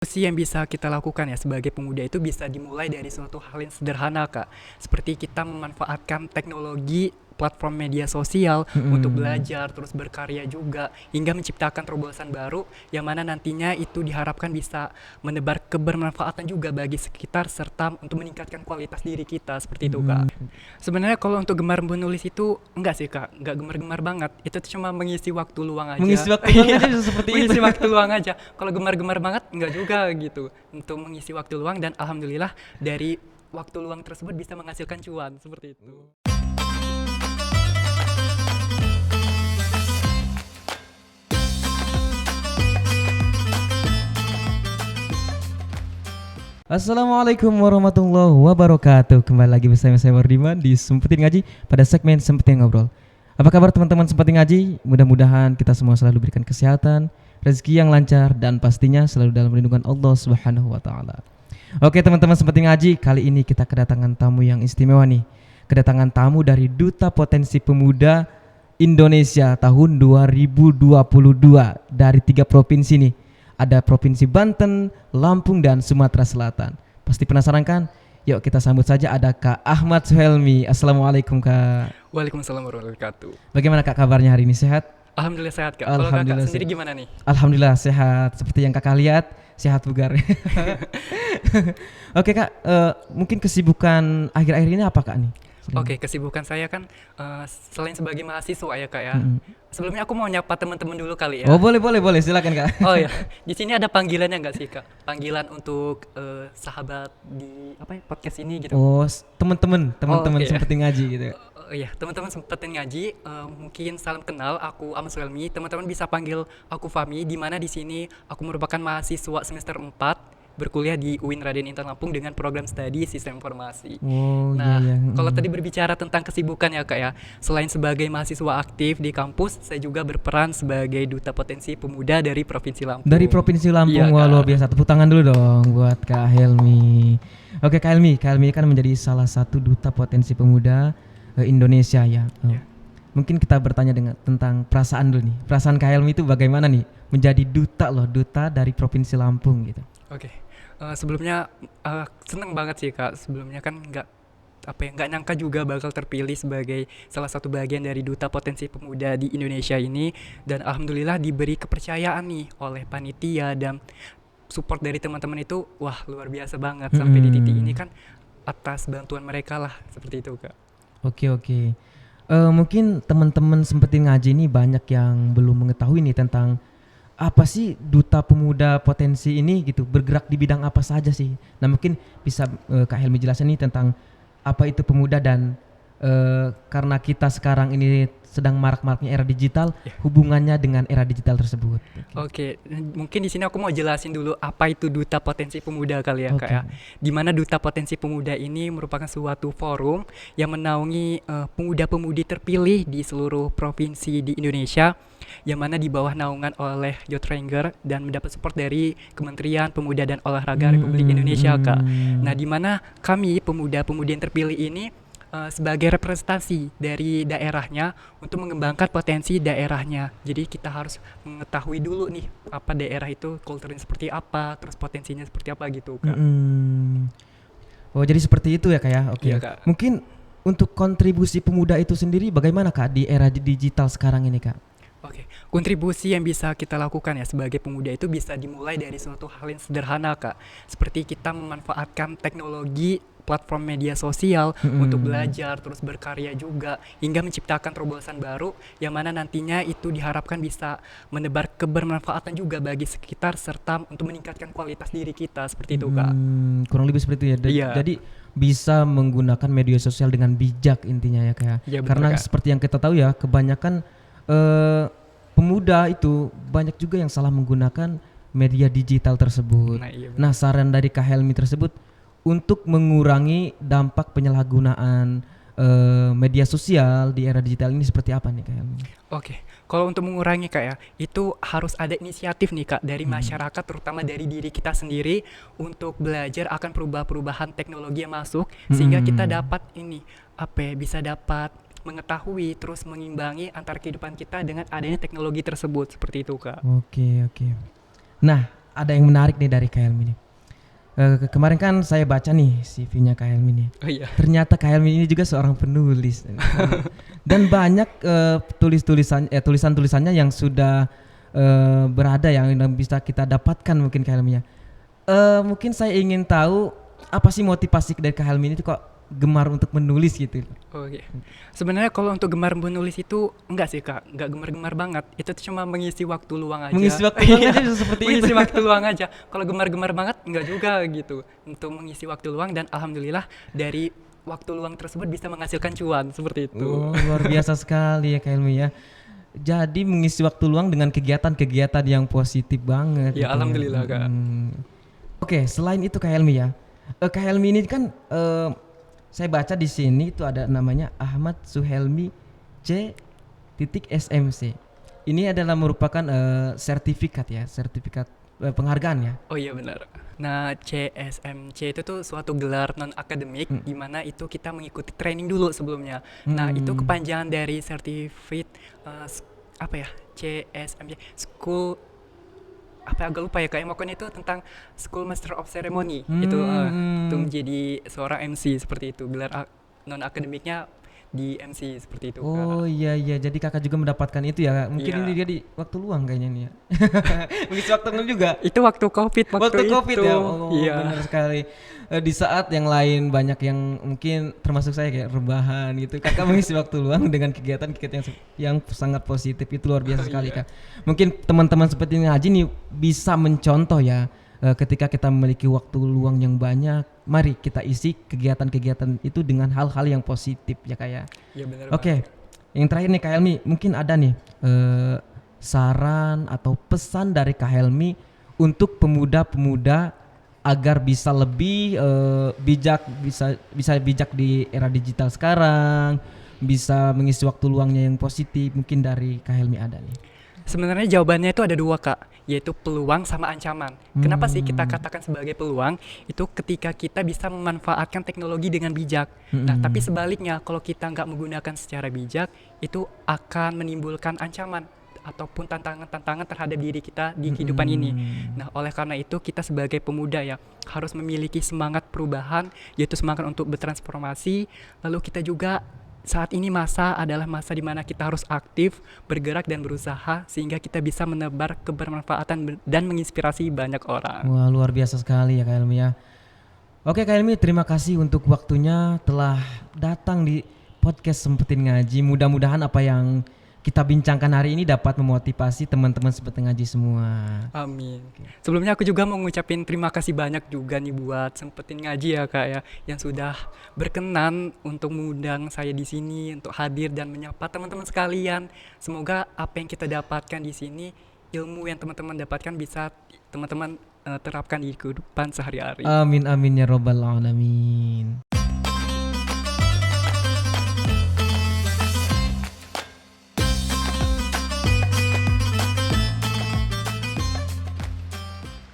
Sih yang bisa kita lakukan ya sebagai pemuda itu bisa dimulai dari suatu hal yang sederhana Kak. Seperti kita memanfaatkan teknologi platform media sosial untuk Mm-mm. belajar, terus berkarya juga, hingga menciptakan terobosan baru yang mana nantinya itu diharapkan bisa menebar kebermanfaatan juga bagi sekitar serta untuk meningkatkan kualitas diri kita seperti itu Kak. Mm-mm. Sebenarnya kalau untuk gemar menulis itu enggak sih Kak, enggak gemar-gemar banget. Itu tuh cuma mengisi waktu luang Mengisi aja. waktu luang aja Iya, bisa seperti itu. mengisi waktu luang aja. Kalau gemar-gemar banget enggak juga gitu. Untuk mengisi waktu luang dan alhamdulillah dari waktu luang tersebut bisa menghasilkan cuan seperti itu. Assalamualaikum warahmatullahi wabarakatuh. Kembali lagi bersama saya Wardiman di Sempetin Ngaji pada segmen Sempetin Ngobrol. Apa kabar teman-teman Sempetin Ngaji? Mudah-mudahan kita semua selalu diberikan kesehatan, rezeki yang lancar, dan pastinya selalu dalam lindungan Allah Subhanahu wa taala. Oke teman-teman Sempetin Ngaji, kali ini kita kedatangan tamu yang istimewa nih. Kedatangan tamu dari Duta Potensi Pemuda Indonesia tahun 2022 dari 3 provinsi nih. Ada Provinsi Banten, Lampung, dan Sumatera Selatan. Pasti penasaran kan? Yuk kita sambut saja ada Kak Ahmad Suhelmi. Assalamualaikum Kak. Waalaikumsalam warahmatullahi wabarakatuh. Bagaimana Kak kabarnya hari ini, sehat? Alhamdulillah sehat Kak. Kalau Kakak Alhamdulillah sendiri gimana nih? Alhamdulillah sehat. Seperti yang Kakak lihat, sehat bugar. Oke Kak, mungkin kesibukan akhir-akhir ini apa Kak nih? Oke, kesibukan saya kan selain sebagai mahasiswa ya Kak ya. Mm-mm. Sebelumnya aku mau nyapa teman-teman dulu kali Oh ya. boleh silakan Kak. Oh ya, di sini ada panggilannya nggak sih Kak? Panggilan untuk sahabat di apa ya podcast ini gitu. Oh teman-teman Oh teman-teman oke ya. seperti ngaji gitu. Oh iya, teman-teman sempetin ngaji, mungkin salam kenal. Aku Ahmad Suelmi. Teman-teman bisa panggil aku Fami. Di mana di sini aku merupakan mahasiswa semester 4 berkuliah di UIN Raden Intan Lampung dengan program studi Sistem Informasi. Oh iya Nah, ya. kalau tadi berbicara tentang kesibukan ya Kak ya, selain sebagai mahasiswa aktif di kampus, saya juga berperan sebagai duta potensi pemuda dari Provinsi Lampung. Dari Provinsi Iya Lampung, wah luar Kak. biasa. Tepuk tangan dulu dong buat Kak Helmi. Oke Kak Helmi kan menjadi salah satu duta potensi pemuda Indonesia ya. Iya. Mungkin kita bertanya dengan tentang perasaan dulu nih. Perasaan Kak Helmi itu bagaimana nih menjadi duta dari Provinsi Lampung gitu. Oke. Sebelumnya seneng banget sih Kak. Sebelumnya kan nggak nyangka juga bakal terpilih sebagai salah satu bagian dari duta potensi pemuda di Indonesia ini, dan alhamdulillah diberi kepercayaan nih oleh panitia dan support dari teman-teman itu wah luar biasa banget sampai di titik ini kan atas bantuan mereka lah seperti itu Kak. Oke. Mungkin teman-teman sempetin ngaji ini banyak yang belum mengetahui nih tentang apa sih duta pemuda potensi ini gitu, bergerak di bidang apa saja sih. Nah mungkin bisa Kak Helmi jelasin nih tentang apa itu pemuda dan karena kita sekarang ini sedang marak-maraknya era digital, Ya. hubungannya dengan era digital tersebut. Oke, mungkin di sini aku mau jelasin dulu apa itu Duta Potensi Pemuda kali ya Kak Oke. ya. Di mana Duta Potensi Pemuda ini merupakan suatu forum yang menaungi pemuda-pemudi terpilih di seluruh provinsi di Indonesia, yang mana di bawah naungan oleh Youth Ranger dan mendapat support dari Kementerian Pemuda dan Olahraga Republik Indonesia Kak. Nah, di mana kami pemuda-pemudi yang terpilih ini sebagai representasi dari daerahnya untuk mengembangkan potensi daerahnya. Jadi kita harus mengetahui dulu nih apa daerah itu kulturnya seperti apa, terus potensinya seperti apa gitu Kak. Oh jadi seperti itu ya Kak ya. Oke. Iya Kak. Mungkin untuk kontribusi pemuda itu sendiri bagaimana Kak di era digital sekarang ini Kak? Oke, kontribusi yang bisa kita lakukan ya sebagai pemuda itu bisa dimulai dari suatu hal yang sederhana Kak. Seperti kita memanfaatkan teknologi platform media sosial untuk belajar, terus berkarya juga, hingga menciptakan terobosan baru yang mana nantinya itu diharapkan bisa menebar kebermanfaatan juga bagi sekitar serta untuk meningkatkan kualitas diri kita seperti itu Kak. Kurang lebih seperti itu ya. Iya, Jadi bisa menggunakan media sosial dengan bijak intinya ya kayak. iya benar Karena Kak. seperti yang kita tahu ya, kebanyakan pemuda itu banyak juga yang salah menggunakan media digital tersebut. Nah, iya Nah, benar. saran dari Kak Helmi tersebut untuk mengurangi dampak penyalahgunaan media sosial di era digital ini seperti apa nih Kak Helmi? Oke, kalau untuk mengurangi Kak ya, itu harus ada inisiatif nih Kak dari masyarakat terutama dari diri kita sendiri untuk belajar akan perubahan-perubahan teknologi yang masuk sehingga kita dapat ini apa ya, bisa dapat mengetahui terus mengimbangi antara kehidupan kita dengan adanya teknologi tersebut seperti itu Kak. Oke. Nah, ada yang menarik nih dari Kak Helmi nih. Kemarin kan saya baca nih CV-nya Kak Helmi nih. Oh iya. Ternyata Kak Helmi ini juga seorang penulis. Dan banyak tulisan-tulisannya yang sudah berada yang bisa kita dapatkan mungkin Kak Helmi ya. Mungkin saya ingin tahu apa sih motivasi dari Kak Helmi ini kok gemar untuk menulis gitu. Oh iya. Sebenarnya kalau untuk gemar menulis itu enggak sih Kak, enggak gemar-gemar banget. Itu tuh cuma mengisi waktu luang aja. Mengisi waktu luang Iya, aja seperti itu. mengisi waktu luang aja. Kalau gemar-gemar banget enggak juga gitu. Untuk mengisi waktu luang dan alhamdulillah dari waktu luang tersebut bisa menghasilkan cuan seperti itu. Oh, luar biasa sekali ya Kak Helmi ya. Jadi mengisi waktu luang dengan kegiatan-kegiatan yang positif banget. Ya gitu alhamdulillah Kak. Oke, selain itu Kak Helmi ya. Kak Helmi ini kan saya baca di sini itu ada namanya Ahmad Suhelmi C.SMC. Ini adalah merupakan sertifikat ya, sertifikat penghargaan ya. Oh iya benar. Nah, CSMC itu tuh suatu gelar non akademik di mana itu kita mengikuti training dulu sebelumnya. Nah, itu kepanjangan dari Certificate apa ya? CSMC School apa agak lupa ya Kak. Pokoknya itu tentang School Master of Ceremony. Itu menjadi seorang MC seperti itu. Gelar non akademiknya di MC seperti itu Kak. Oh iya iya, jadi kakak juga mendapatkan itu ya Kak. Mungkin Iya. ini dia di waktu luang kayaknya nih ya. Mengisi waktu luang juga. Itu waktu Covid Waktu Covid itu. ya. Oh, Iya. benar sekali. Di saat yang lain banyak yang mungkin termasuk saya kayak rebahan gitu. Kakak mengisi waktu luang dengan kegiatan-kegiatan yang sangat positif, itu luar biasa sekali Iya. Kak. Mungkin teman-teman seperti Ngaji nih bisa mencontoh ya, ketika kita memiliki waktu luang yang banyak, mari kita isi kegiatan-kegiatan itu dengan hal-hal yang positif ya Kak ya. Iya benar Oke, yang terakhir nih Kak Helmi, mungkin ada nih saran atau pesan dari Kak Helmi untuk pemuda-pemuda agar bisa lebih bijak, bisa bijak di era digital sekarang, bisa mengisi waktu luangnya yang positif. Mungkin dari Kak Helmi ada nih. Sebenarnya jawabannya itu ada dua Kak, yaitu peluang sama ancaman. Kenapa sih kita katakan sebagai peluang? Itu ketika kita bisa memanfaatkan teknologi dengan bijak. Nah, tapi sebaliknya kalau kita nggak menggunakan secara bijak, itu akan menimbulkan ancaman ataupun tantangan-tantangan terhadap diri kita di kehidupan ini. Nah, oleh karena itu kita sebagai pemuda ya harus memiliki semangat perubahan, yaitu semangat untuk bertransformasi. Lalu kita juga saat ini adalah masa di mana kita harus aktif, bergerak dan berusaha sehingga kita bisa menebar kebermanfaatan dan menginspirasi banyak orang. Wah, luar biasa sekali ya Kak Helmi ya. Oke Kak Helmi, terima kasih untuk waktunya telah datang di podcast Sempetin Ngaji. Mudah-mudahan apa yang kita bincangkan hari ini dapat memotivasi teman-teman Sempetin Ngaji semua. Amin. Sebelumnya aku juga mau ngucapin terima kasih banyak juga nih buat Sempetin Ngaji ya Kak ya, yang sudah berkenan untuk mengundang saya di sini untuk hadir dan menyapa teman-teman sekalian. Semoga apa yang kita dapatkan di sini, ilmu yang teman-teman dapatkan bisa teman-teman terapkan di kehidupan sehari-hari. Amin amin ya robbal alamin.